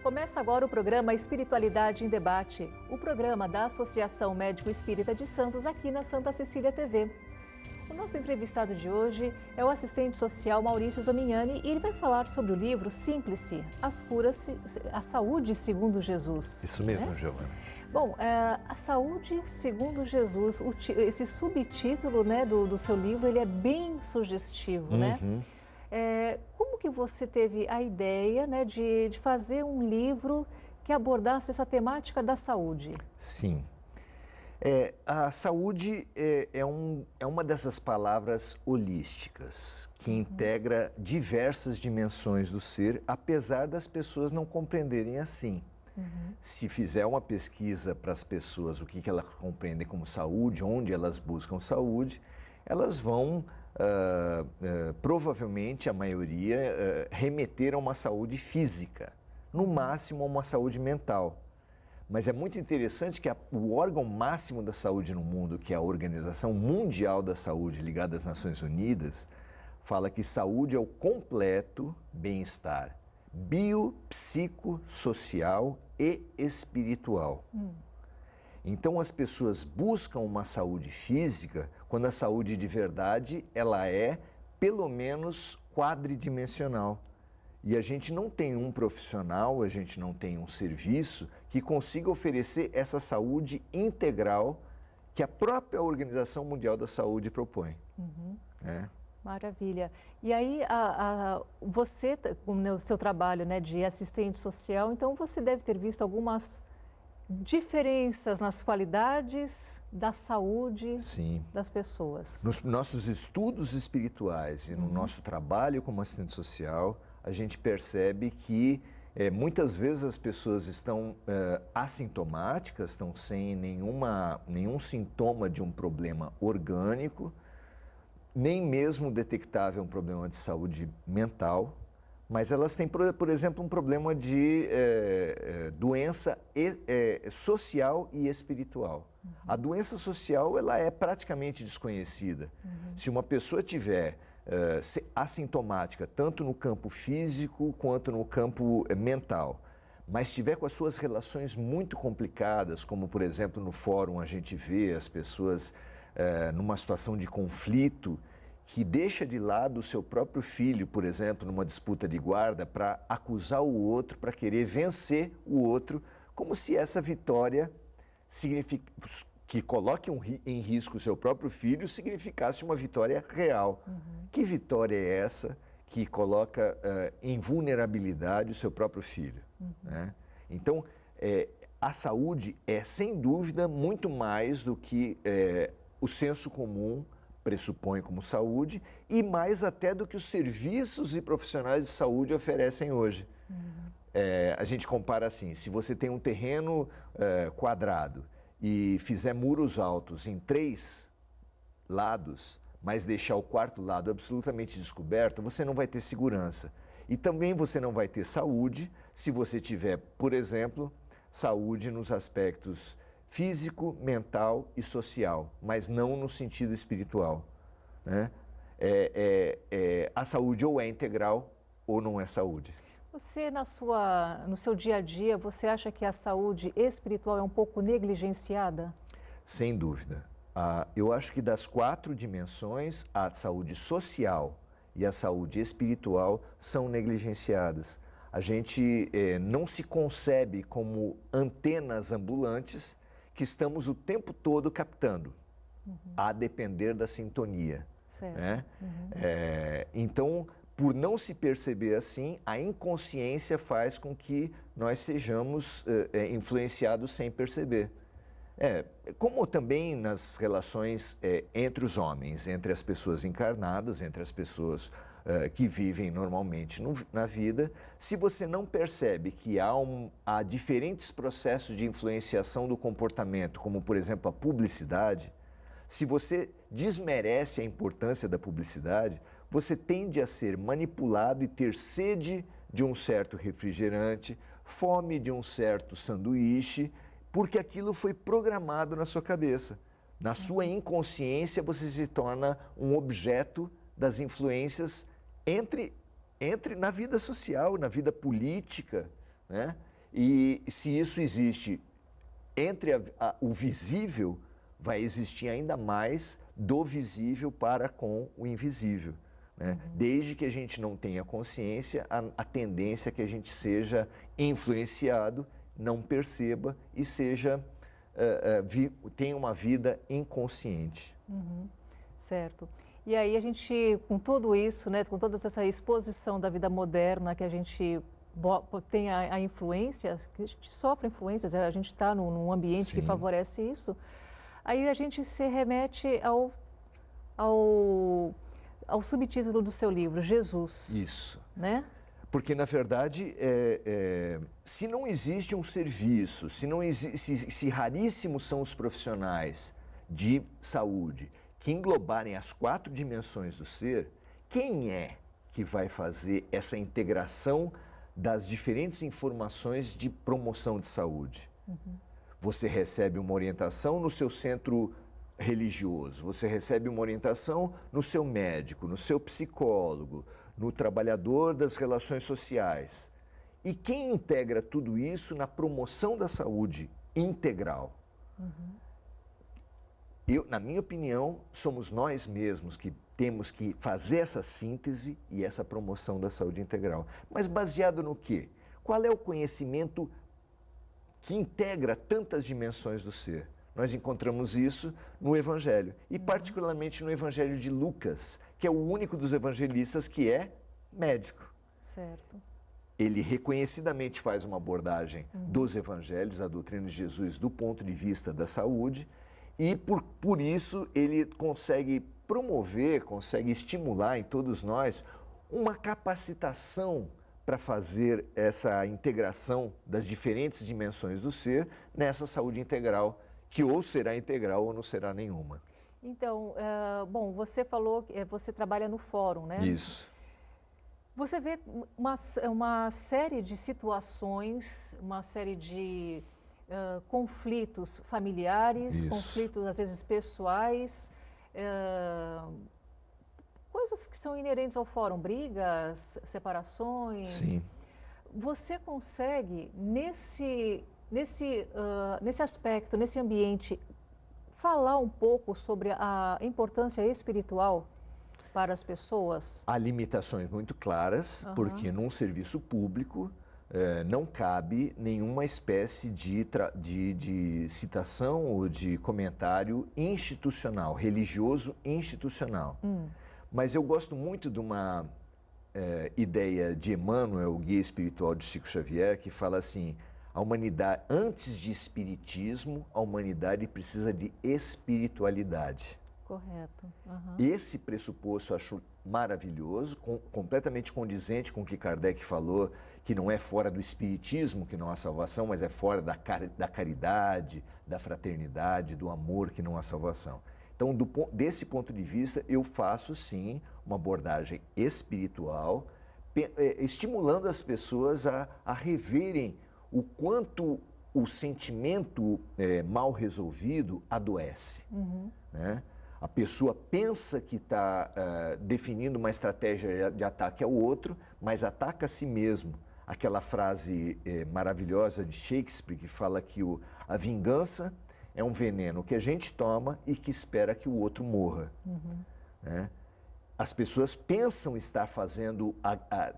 Começa agora o programa Espiritualidade em Debate, o programa da Associação Médico Espírita de Santos aqui na Santa Cecília TV. O nosso entrevistado de hoje é o assistente social Maurício Zomignani e ele vai falar sobre o livro Simplice, a saúde segundo Jesus. Isso mesmo, Giovana. Bom, a saúde segundo Jesus, esse subtítulo, né, do seu livro, ele é bem sugestivo, né? Como que você teve a ideia, né, de fazer um livro que abordasse essa temática da saúde? Sim. A saúde é uma dessas palavras holísticas que integra diversas dimensões do ser, apesar das pessoas não compreenderem assim. Se fizer uma pesquisa para as pessoas o que elas compreendem como saúde, onde elas buscam saúde, elas vão, provavelmente a maioria, remeter a uma saúde física, no máximo a uma saúde mental. Mas é muito interessante que o órgão máximo da saúde no mundo, que é a Organização Mundial da Saúde, ligada às Nações Unidas, fala que saúde é o completo bem-estar biopsicossocial e espiritual. Então as pessoas buscam uma saúde física quando a saúde de verdade ela é pelo menos quadridimensional. E a gente não tem um profissional, a gente não tem um serviço que consiga oferecer essa saúde integral que a própria Organização Mundial da Saúde propõe. Maravilha. E aí, você, no seu trabalho, né, de assistente social, então você deve ter visto algumas diferenças nas qualidades da saúde das pessoas. Nos nossos estudos espirituais e no nosso trabalho como assistente social, a gente percebe que muitas vezes as pessoas estão assintomáticas, estão sem nenhum sintoma de um problema orgânico, nem mesmo detectável um problema de saúde mental, mas elas têm, por exemplo, um problema de doença social e espiritual. A doença social ela é praticamente desconhecida. Se uma pessoa tiver assintomática, tanto no campo físico quanto no campo mental, mas estiver com as suas relações muito complicadas, como, por exemplo, no fórum a gente vê as pessoas numa situação de conflito, que deixa de lado o seu próprio filho, por exemplo, numa disputa de guarda, para acusar o outro, para querer vencer o outro, como se essa vitória que coloque em risco o seu próprio filho significasse uma vitória real. Que vitória é essa que coloca em vulnerabilidade o seu próprio filho? Né? Então, a saúde é, sem dúvida, muito mais do que o senso comum pressupõe como saúde e mais até do que os serviços e profissionais de saúde oferecem hoje. A gente compara assim, se você tem um terreno quadrado e fizer muros altos em 3 lados, mas deixar o quarto lado absolutamente descoberto, você não vai ter segurança. E também você não vai ter saúde se você tiver, por exemplo, saúde nos aspectos físico, mental e social, mas não no sentido espiritual. Né? A saúde ou é integral ou não é saúde. Você, no seu dia a dia, você acha que a saúde espiritual é um pouco negligenciada? Sem dúvida. Eu acho que das 4 dimensões, a saúde social e a saúde espiritual são negligenciadas. A gente não se concebe como antenas ambulantes que estamos o tempo todo captando, a depender da sintonia. Né? Então, por não se perceber assim, a inconsciência faz com que nós sejamos influenciados sem perceber. Como também nas relações entre os homens, entre as pessoas encarnadas, entre as pessoas que vivem normalmente na vida, se você não percebe que há diferentes processos de influenciação do comportamento, como por exemplo a publicidade, se você desmerece a importância da publicidade, você tende a ser manipulado e ter sede de um certo refrigerante, fome de um certo sanduíche, porque aquilo foi programado na sua cabeça. Na sua inconsciência, você se torna um objeto das influências na vida social, na vida política, né? E se isso existe entre o visível, vai existir ainda mais do visível para com o invisível. Né? Desde que a gente não tenha consciência, a tendência é que a gente seja influenciado, não perceba e tenha uma vida inconsciente. Certo. E aí a gente, com tudo isso, né, com toda essa exposição da vida moderna, que a gente tem a influência, que a gente sofre influências, a gente está num ambiente que favorece isso, aí a gente se remete ao subtítulo do seu livro, Jesus. Isso. Né? Porque, na verdade, se não existe um serviço, se raríssimos são os profissionais de saúde que englobarem as 4 dimensões do ser, quem é que vai fazer essa integração das diferentes informações de promoção de saúde? Você recebe uma orientação no seu centro religioso, você recebe uma orientação no seu médico, no seu psicólogo, no trabalhador das relações sociais. E quem integra tudo isso na promoção da saúde integral? Na minha opinião, somos nós mesmos que temos que fazer essa síntese e essa promoção da saúde integral. Mas baseado no quê? Qual é o conhecimento que integra tantas dimensões do ser? Nós encontramos isso no Evangelho, e particularmente no Evangelho de Lucas, que é o único dos evangelistas que é médico. Certo. Ele reconhecidamente faz uma abordagem dos evangelhos, a doutrina de Jesus, do ponto de vista da saúde, e por isso ele consegue promover, consegue estimular em todos nós uma capacitação para fazer essa integração das diferentes dimensões do ser nessa saúde integral, que ou será integral ou não será nenhuma. Então, bom, você falou que você trabalha no fórum, né? Isso. Você vê uma série de situações, uma série de conflitos familiares, conflitos às vezes pessoais, coisas que são inerentes ao fórum, brigas, separações. Sim. Você consegue, nesse aspecto, nesse ambiente, falar um pouco sobre a importância espiritual para as pessoas? Há limitações muito claras, porque num serviço público não cabe nenhuma espécie de citação ou de comentário institucional, religioso institucional. Mas eu gosto muito de uma ideia de Emmanuel, o guia espiritual de Chico Xavier, que fala assim: a humanidade, antes de espiritismo, a humanidade precisa de espiritualidade. Correto. Esse pressuposto eu acho maravilhoso, completamente condizente com o que Kardec falou, que não é fora do espiritismo que não há salvação, mas é fora da caridade, da fraternidade, do amor que não há salvação. Então, desse ponto de vista, eu faço sim uma abordagem espiritual, estimulando as pessoas a reverem o quanto o sentimento mal resolvido adoece. Né? A pessoa pensa que está definindo uma estratégia de ataque ao outro, mas ataca a si mesmo. Aquela frase maravilhosa de Shakespeare que fala que a vingança é um veneno que a gente toma e que espera que o outro morra. Né? As pessoas pensam estar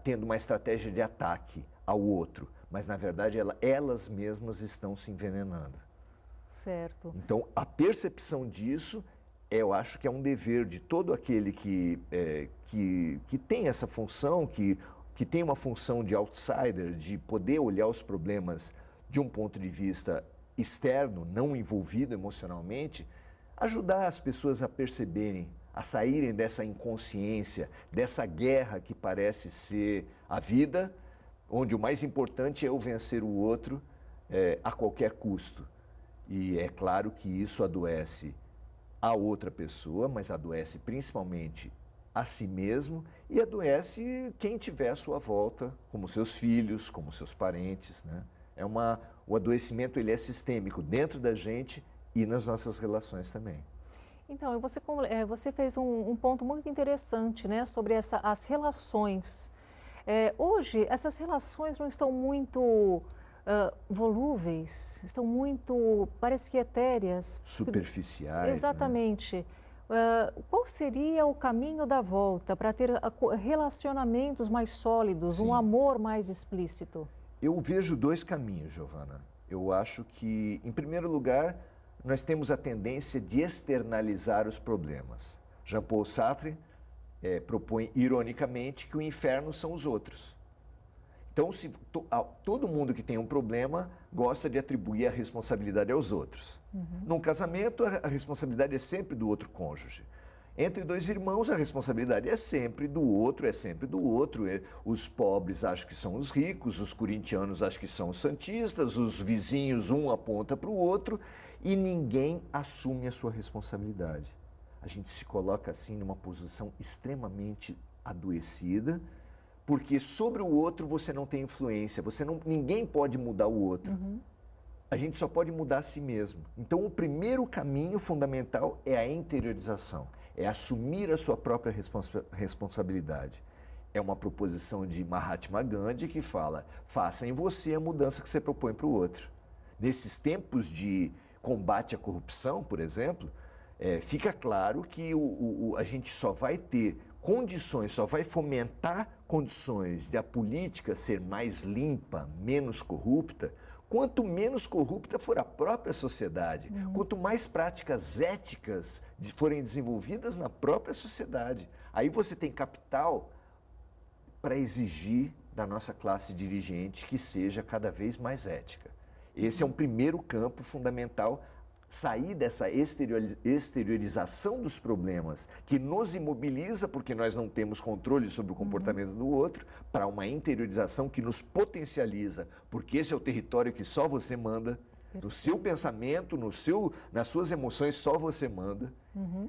tendo uma estratégia de ataque ao outro, mas na verdade elas mesmas estão se envenenando. Certo. Então a percepção disso, eu acho que é um dever de todo aquele que tem essa função, que tem uma função de outsider, de poder olhar os problemas de um ponto de vista externo, não envolvido emocionalmente, ajudar as pessoas a perceberem, a saírem dessa inconsciência, dessa guerra que parece ser a vida, onde o mais importante é o vencer o outro a qualquer custo. E é claro que isso adoece a outra pessoa, mas adoece principalmente a si mesmo e adoece quem tiver à sua volta, como seus filhos, como seus parentes, né? O adoecimento ele é sistêmico dentro da gente e nas nossas relações também. Então, você fez um ponto muito interessante, né, sobre as relações. Hoje, essas relações não estão muito volúveis, estão muito, parece que etéreas. Superficiais. Exatamente. Né? Qual seria o caminho da volta para ter relacionamentos mais sólidos, Sim. um amor mais explícito? Eu vejo dois caminhos, Giovana. Eu acho que, em primeiro lugar, nós temos a tendência de externalizar os problemas. Jean-Paul Sartre propõe, ironicamente, que o inferno são os outros. Então, todo mundo que tem um problema gosta de atribuir a responsabilidade aos outros. Num casamento, a responsabilidade é sempre do outro cônjuge. Entre dois irmãos, a responsabilidade é sempre do outro, Os pobres acham que são os ricos, os corintianos acham que são os santistas, os vizinhos, um aponta para o outro, e ninguém assume a sua responsabilidade. A gente se coloca assim numa posição extremamente adoecida, porque sobre o outro você não tem influência, ninguém pode mudar o outro. A gente só pode mudar a si mesmo. Então, o primeiro caminho fundamental é a interiorização, é assumir a sua própria responsabilidade. É uma proposição de Mahatma Gandhi que fala, faça em você a mudança que você propõe para o outro. Nesses tempos de combate à corrupção, por exemplo, fica claro que a gente só vai ter condições, só vai fomentar condições de a política ser mais limpa, menos corrupta, quanto menos corrupta for a própria sociedade, quanto mais práticas éticas forem desenvolvidas na própria sociedade. Aí você tem capital para exigir da nossa classe dirigente que seja cada vez mais ética. Esse é um primeiro campo fundamental, sair dessa exteriorização dos problemas que nos imobiliza porque nós não temos controle sobre o comportamento do outro, para uma interiorização que nos potencializa, porque esse é o território que só você manda, no seu pensamento, nas suas emoções só você manda.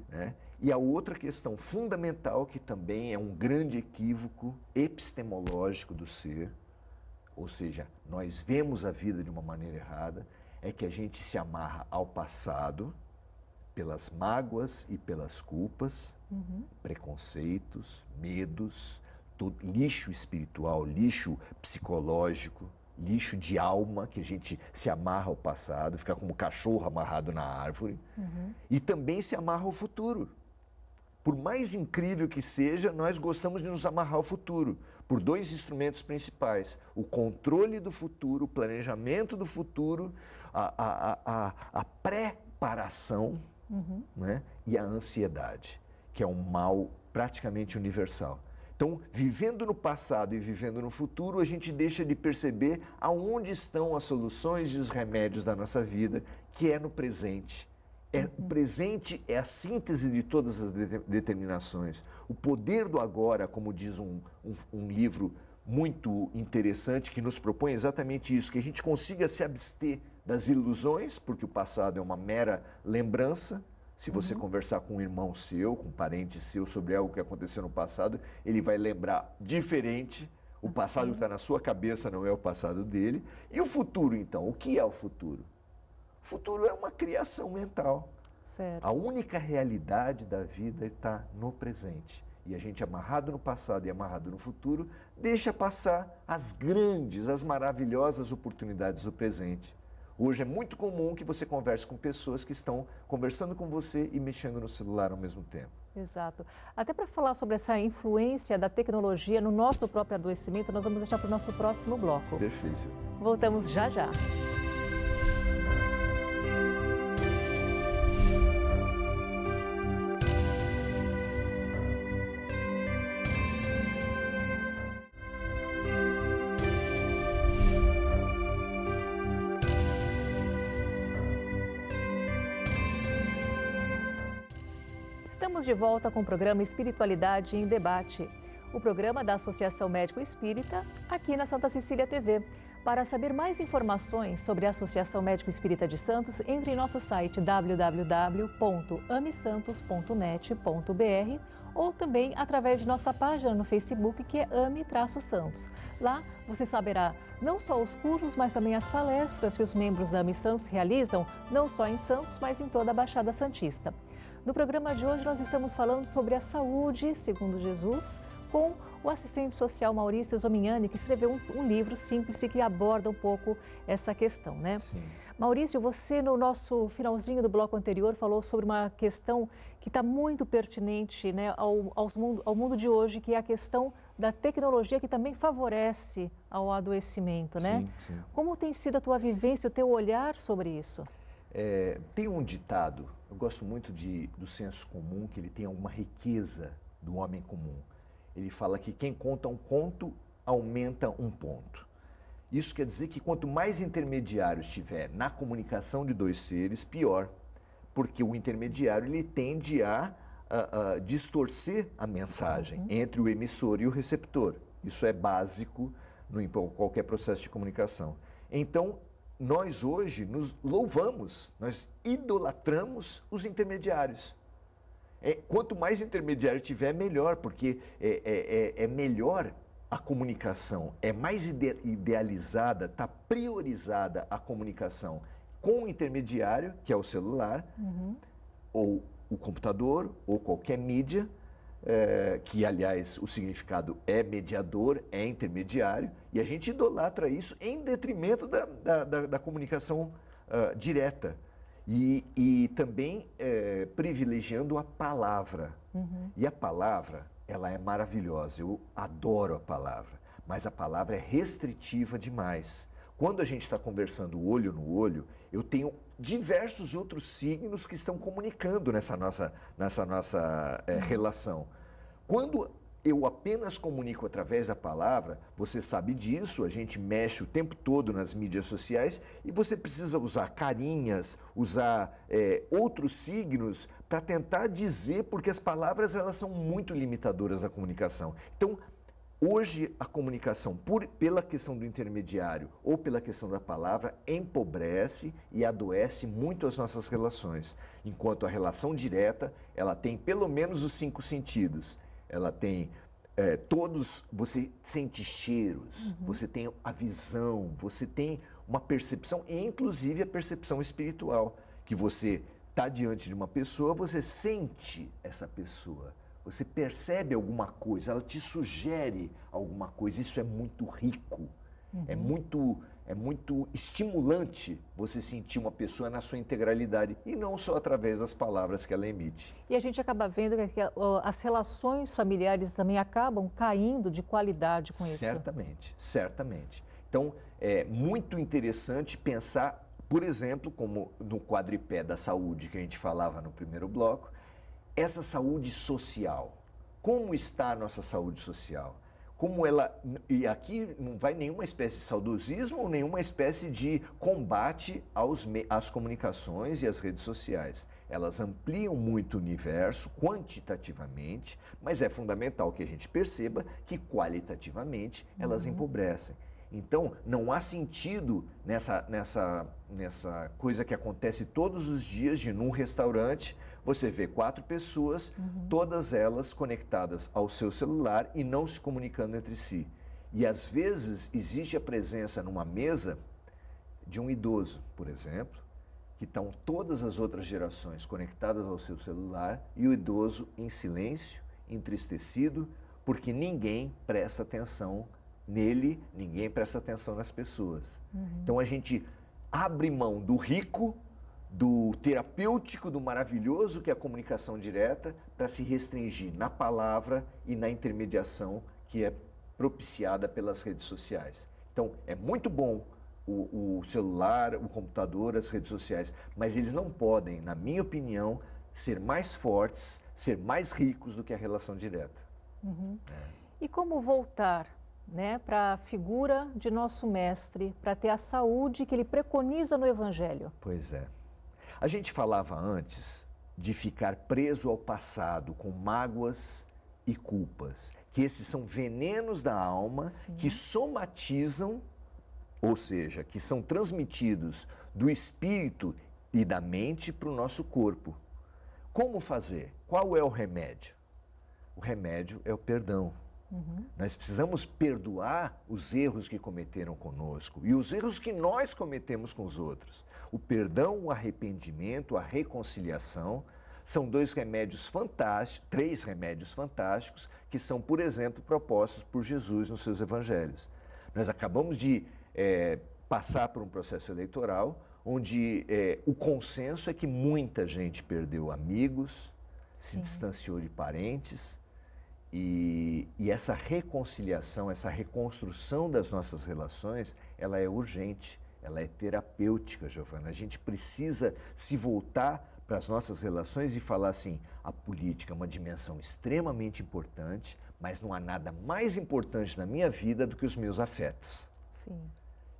Né? E a outra questão fundamental, que também é um grande equívoco epistemológico do ser, ou seja, nós vemos a vida de uma maneira errada, é que a gente se amarra ao passado pelas mágoas e pelas culpas, preconceitos, medos, lixo espiritual, lixo psicológico, lixo de alma, que a gente se amarra ao passado, fica como cachorro amarrado na árvore, e também se amarra ao futuro. Por mais incrível que seja, nós gostamos de nos amarrar ao futuro, por dois instrumentos principais: o controle do futuro, o planejamento do futuro, a preparação, né? E a ansiedade, que é um mal praticamente universal. Então, vivendo no passado e vivendo no futuro, a gente deixa de perceber aonde estão as soluções e os remédios da nossa vida, que é no presente. O presente é a síntese de todas as determinações. O poder do agora, como diz um livro muito interessante que nos propõe exatamente isso, que a gente consiga se abster das ilusões, porque o passado é uma mera lembrança. Se você conversar com um irmão seu, com um parente seu sobre algo que aconteceu no passado, ele vai lembrar diferente. O passado que está na sua cabeça não é o passado dele. E o futuro, então? O que é o futuro? O futuro é uma criação mental. Certo. A única realidade da vida está no presente. E a gente, amarrado no passado e amarrado no futuro, deixa passar as grandes, as maravilhosas oportunidades do presente. Hoje é muito comum que você converse com pessoas que estão conversando com você e mexendo no celular ao mesmo tempo. Exato. Até para falar sobre essa influência da tecnologia no nosso próprio adoecimento, nós vamos deixar para o nosso próximo bloco. Perfeito. Voltamos já já. Estamos de volta com o programa Espiritualidade em Debate, o programa da Associação Médico Espírita, aqui na Santa Cecília TV. Para saber mais informações sobre a Associação Médico Espírita de Santos, entre em nosso site www.amesantos.net.br ou também através de nossa página no Facebook, que é Ame-Santos. Lá você saberá não só os cursos, mas também as palestras que os membros da Ame Santos realizam, não só em Santos, mas em toda a Baixada Santista. No programa de hoje nós estamos falando sobre a saúde, segundo Jesus, com o assistente social Maurício Zomignani, que escreveu um livro simples e que aborda um pouco essa questão, né? Sim. Maurício, você no nosso finalzinho do bloco anterior falou sobre uma questão que está muito pertinente, né, ao mundo de hoje, que é a questão da tecnologia, que também favorece ao adoecimento, né? Sim, sim. Como tem sido a tua vivência, o teu olhar sobre isso? Tem um ditado, eu gosto muito do senso comum, que ele tem alguma riqueza do homem comum. Ele fala que quem conta um conto aumenta um ponto. Isso quer dizer que quanto mais intermediários tiver na comunicação de dois seres, pior. Porque o intermediário ele tende a distorcer a mensagem entre o emissor e o receptor. Isso é básico em qualquer processo de comunicação. Então, nós hoje nos louvamos, nós idolatramos os intermediários. Quanto mais intermediário tiver, melhor, porque é melhor a comunicação, é mais idealizada, está priorizada a comunicação com o intermediário, que é o celular, ou o computador, ou qualquer mídia, que, aliás, o significado é mediador, é intermediário, e a gente idolatra isso em detrimento da comunicação direta. E também privilegiando a palavra. E a palavra, ela é maravilhosa, eu adoro a palavra, mas a palavra é restritiva demais. Quando a gente está conversando olho no olho, eu tenho diversos outros signos que estão comunicando nessa nossa relação. Quando eu apenas comunico através da palavra, você sabe disso, a gente mexe o tempo todo nas mídias sociais e você precisa usar carinhas, usar outros signos para tentar dizer, porque as palavras elas são muito limitadoras da comunicação. Então, hoje a comunicação, pela questão do intermediário ou pela questão da palavra, empobrece e adoece muito as nossas relações. Enquanto a relação direta, ela tem pelo menos os 5 sentidos. Ela tem você sente cheiros, você tem a visão, você tem uma percepção, e inclusive a percepção espiritual, que você está diante de uma pessoa, você sente essa pessoa, você percebe alguma coisa, ela te sugere alguma coisa, isso é muito rico, é muito estimulante você sentir uma pessoa na sua integralidade e não só através das palavras que ela emite. E a gente acaba vendo que as relações familiares também acabam caindo de qualidade com isso. Certamente, certamente. Então, é muito interessante pensar, por exemplo, como no quadripé da saúde que a gente falava no primeiro bloco, essa saúde social. Como está a nossa saúde social? Como ela, e aqui não vai nenhuma espécie de saudosismo ou nenhuma espécie de combate às comunicações e às redes sociais. Elas ampliam muito o universo quantitativamente, mas é fundamental que a gente perceba que qualitativamente elas empobrecem. Então, não há sentido nessa coisa que acontece todos os dias de num restaurante, você vê 4 pessoas, todas elas conectadas ao seu celular e não se comunicando entre si. E às vezes existe a presença numa mesa de um idoso, por exemplo, que estão todas as outras gerações conectadas ao seu celular e o idoso em silêncio, entristecido, porque ninguém presta atenção nele, ninguém presta atenção nas pessoas. Então a gente abre mão do rico, do terapêutico, do maravilhoso que é a comunicação direta, para se restringir na palavra e na intermediação que é propiciada pelas redes sociais. Então é muito bom o celular, o computador, as redes sociais, mas eles não podem, na minha opinião, ser mais fortes, ser mais ricos do que a relação direta. E como voltar, né, para a figura de nosso mestre, para ter a saúde que ele preconiza no Evangelho? Pois é. A gente falava antes de ficar preso ao passado com mágoas e culpas, que esses são venenos da alma que somatizam, ou seja, que são transmitidos do espírito e da mente para o nosso corpo. Como fazer? Qual é o remédio? O remédio é o perdão. Nós precisamos perdoar os erros que cometeram conosco e os erros que nós cometemos com os outros. O perdão, o arrependimento, a reconciliação São dois remédios fantásticos, três remédios fantásticos, que são, por exemplo, propostos por Jesus nos seus evangelhos. Nós acabamos de passar por um processo eleitoral onde o consenso é que muita gente perdeu amigos, se distanciou de parentes, e essa reconciliação, essa reconstrução das nossas relações, ela é urgente, ela é terapêutica, Giovana. A gente precisa se voltar para as nossas relações e falar assim, a política é uma dimensão extremamente importante, mas não há nada mais importante na minha vida do que os meus afetos. Sim.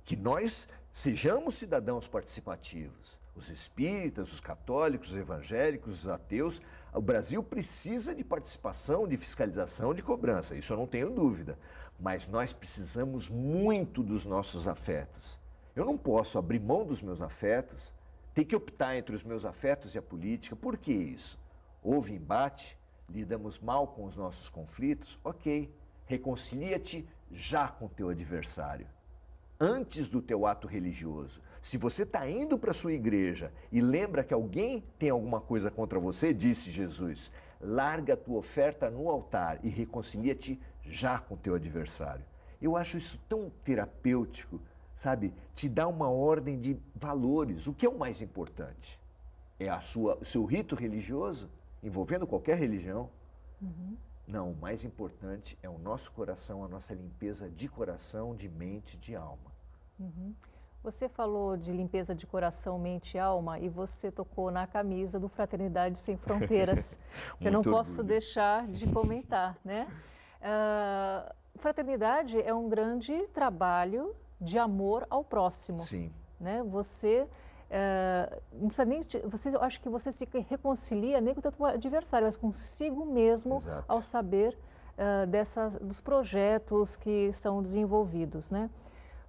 Que nós sejamos cidadãos participativos, os espíritas, os católicos, os evangélicos, os ateus. O Brasil precisa de participação, de fiscalização, de cobrança, isso eu não tenho dúvida. Mas nós precisamos muito dos nossos afetos. Eu não posso abrir mão dos meus afetos, ter que optar entre os meus afetos e a política. Por que isso? Houve embate, lidamos mal com os nossos conflitos, ok. Reconcilia-te já com o teu adversário, antes do teu ato religioso. Se você está indo para a sua igreja e lembra que alguém tem alguma coisa contra você, disse Jesus, larga a tua oferta no altar e reconcilia-te já com o teu adversário. Eu acho isso tão terapêutico, sabe? Te dá uma ordem de valores. O que é o mais importante? É o seu rito religioso, envolvendo qualquer religião? Não, o mais importante é o nosso coração, a nossa limpeza de coração, de mente, de alma. Você falou de limpeza de coração, mente e alma e você tocou na camisa do Fraternidade Sem Fronteiras, que eu não posso deixar de comentar, né? Fraternidade é um grande trabalho de amor ao próximo. Sim. Né? Você, não precisa nem, eu acho que você se reconcilia nem com o seu adversário, mas consigo mesmo. Exato. Ao saber dos projetos que são desenvolvidos, né?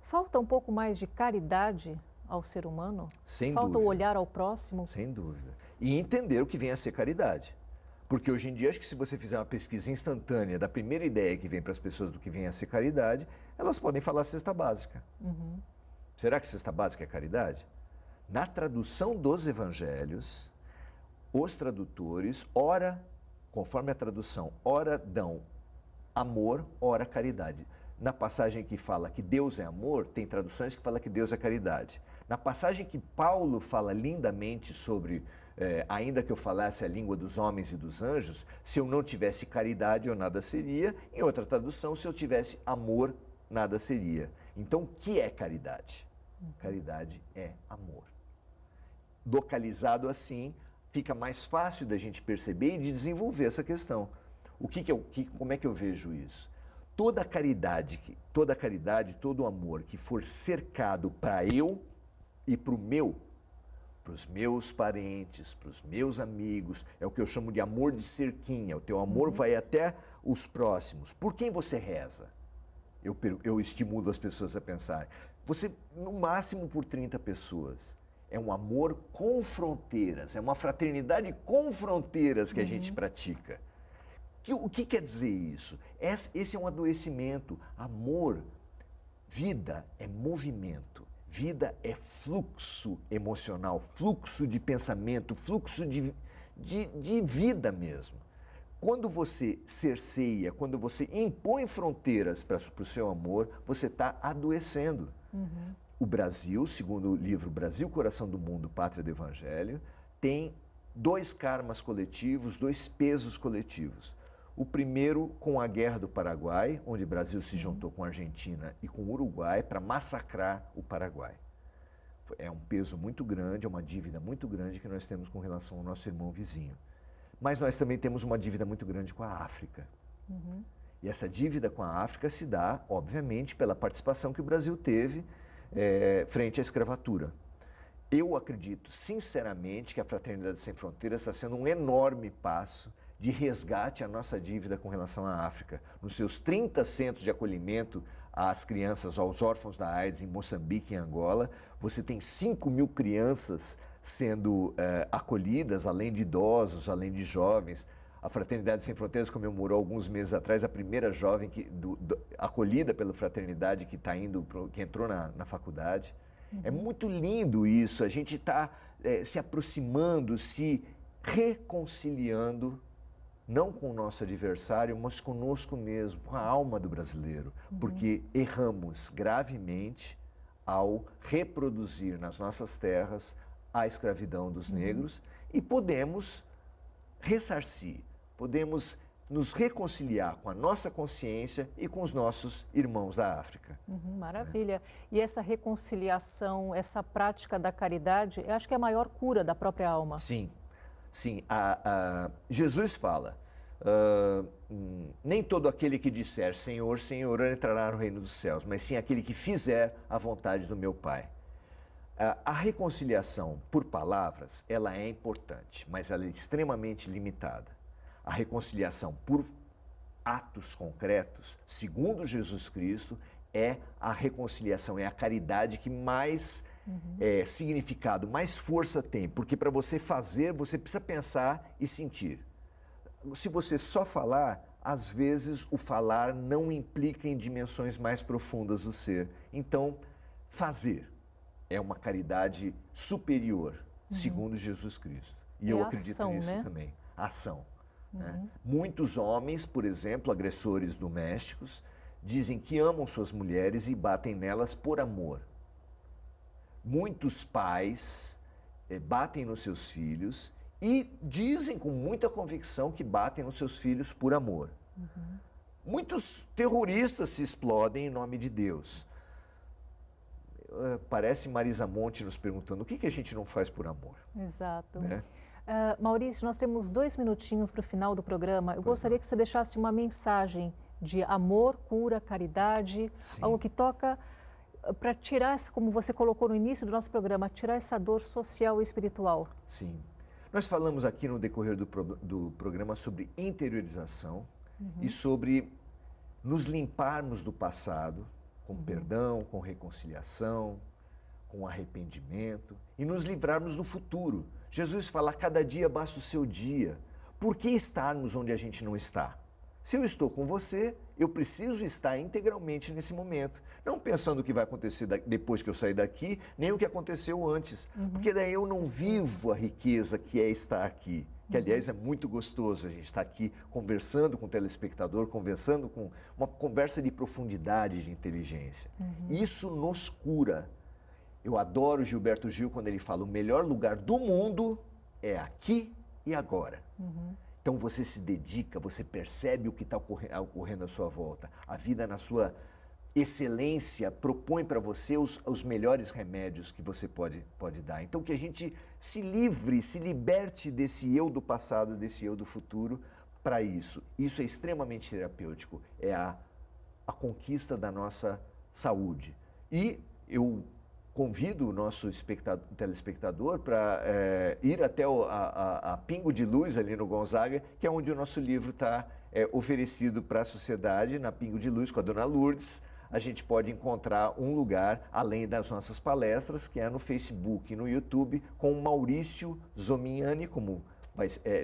Falta um pouco mais de caridade ao ser humano? Sem Falta dúvida. O olhar ao próximo? Sem dúvida. E entender o que vem a ser caridade. Porque hoje em dia, acho que se você fizer uma pesquisa instantânea da primeira ideia que vem para as pessoas do que vem a ser caridade, elas podem falar cesta básica. Será que cesta básica é caridade? Na tradução dos evangelhos, os tradutores, ora, conforme a tradução, ora dão amor, ora caridade. Na passagem que fala que Deus é amor, tem traduções que falam que Deus é caridade. Na passagem que Paulo fala lindamente sobre, ainda que eu falasse a língua dos homens e dos anjos, se eu não tivesse caridade, eu nada seria. Em outra tradução, se eu tivesse amor, nada seria. Então, o que é caridade? Caridade é amor. Localizado assim, fica mais fácil da gente perceber e de desenvolver essa questão. Como é que eu vejo isso? Toda caridade, todo amor que for cercado para eu e para os meus parentes, para os meus amigos, é o que eu chamo de amor de cerquinha. O teu amor vai até os próximos. Por quem você reza? Eu estimulo as pessoas a pensar. Você, no máximo por 30 pessoas. É um amor com fronteiras, é uma fraternidade com fronteiras que a gente pratica. O que quer dizer isso? Esse é um adoecimento. Amor, vida é movimento, vida é fluxo emocional, fluxo de pensamento, fluxo de vida mesmo. Quando você cerceia, quando você impõe fronteiras para o seu amor, você está adoecendo. O Brasil, segundo o livro Brasil, Coração do Mundo, Pátria do Evangelho, tem 2 karmas coletivos, 2 pesos coletivos. O primeiro com a Guerra do Paraguai, onde o Brasil se juntou com a Argentina e com o Uruguai para massacrar o Paraguai. É um peso muito grande, é uma dívida muito grande que nós temos com relação ao nosso irmão vizinho. Mas nós também temos uma dívida muito grande com a África. E essa dívida com a África se dá, obviamente, pela participação que o Brasil teve frente à escravatura. Eu acredito, sinceramente, que a Fraternidade Sem Fronteiras está sendo um enorme passo de resgate à nossa dívida com relação à África. Nos seus 30 centros de acolhimento às crianças, aos órfãos da AIDS em Moçambique e Angola, você tem 5.000 crianças sendo acolhidas, além de idosos, além de jovens. A Fraternidade Sem Fronteiras comemorou alguns meses atrás a primeira jovem acolhida pela Fraternidade que entrou na faculdade. É muito lindo isso, a gente está se aproximando, se reconciliando, não com o nosso adversário, mas conosco mesmo, com a alma do brasileiro, porque erramos gravemente ao reproduzir nas nossas terras a escravidão dos negros e podemos ressarcir, podemos nos reconciliar com a nossa consciência e com os nossos irmãos da África. Maravilha. E essa reconciliação, essa prática da caridade, eu acho que é a maior cura da própria alma. Sim, sim. Jesus fala, nem todo aquele que disser Senhor, Senhor entrará no reino dos céus, mas sim aquele que fizer a vontade do meu Pai. A reconciliação por palavras, ela é importante, mas ela é extremamente limitada. A reconciliação por atos concretos, segundo Jesus Cristo, é a reconciliação, é a caridade que mais significado, mais força tem. Porque para você fazer, você precisa pensar e sentir. Se você só falar, às vezes o falar não implica em dimensões mais profundas do ser. Então, fazer é uma caridade superior, segundo Jesus Cristo. E eu acredito ação, nisso né? também. A ação. Muitos homens, por exemplo, agressores domésticos, dizem que amam suas mulheres e batem nelas por amor. Muitos pais batem nos seus filhos e dizem com muita convicção que batem nos seus filhos por amor. Muitos terroristas se explodem em nome de Deus. Parece Marisa Monte nos perguntando o que a gente não faz por amor. Exato. Né? Maurício, nós temos 2 minutinhos para o final do programa. Eu gostaria que você deixasse uma mensagem de amor, cura, caridade, algo que toca para tirar, como você colocou no início do nosso programa, tirar essa dor social e espiritual. Sim. Nós falamos aqui no decorrer do programa sobre interiorização e sobre nos limparmos do passado com perdão, com reconciliação, com arrependimento e nos livrarmos do futuro. Jesus fala, cada dia basta o seu dia. Por que estarmos onde a gente não está? Se eu estou com você, eu preciso estar integralmente nesse momento. Não pensando o que vai acontecer depois que eu sair daqui, nem o que aconteceu antes. Porque daí eu não vivo a riqueza que é estar aqui. Que, aliás, é muito gostoso a gente estar aqui conversando com o telespectador, conversando com uma conversa de profundidade, de inteligência. Isso nos cura. Eu adoro Gilberto Gil quando ele fala, o melhor lugar do mundo é aqui e agora. Então você se dedica, você percebe o que está ocorrendo à sua volta. A vida na sua excelência propõe para você os melhores remédios que você pode dar. Então que a gente se livre, se liberte desse eu do passado, desse eu do futuro para isso. Isso é extremamente terapêutico, é a conquista da nossa saúde. E eu convido o nosso telespectador para ir até a Pingo de Luz, ali no Gonzaga, que é onde o nosso livro está oferecido para a sociedade, na Pingo de Luz, com a Dona Lourdes. A gente pode encontrar um lugar, além das nossas palestras, que é no Facebook e no YouTube, com o Maurício Zomignani, como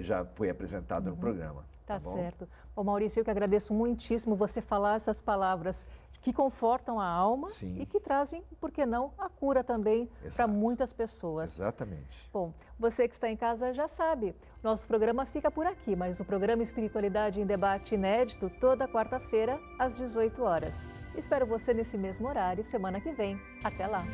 já foi apresentado no programa. Tá certo. Bom, Maurício, eu que agradeço muitíssimo você falar essas palavras que confortam a alma e que trazem, por que não, a cura também para muitas pessoas. Exatamente. Bom, você que está em casa já sabe, nosso programa fica por aqui, mas o programa Espiritualidade em Debate inédito toda quarta-feira às 18 horas. Espero você nesse mesmo horário, semana que vem. Até lá!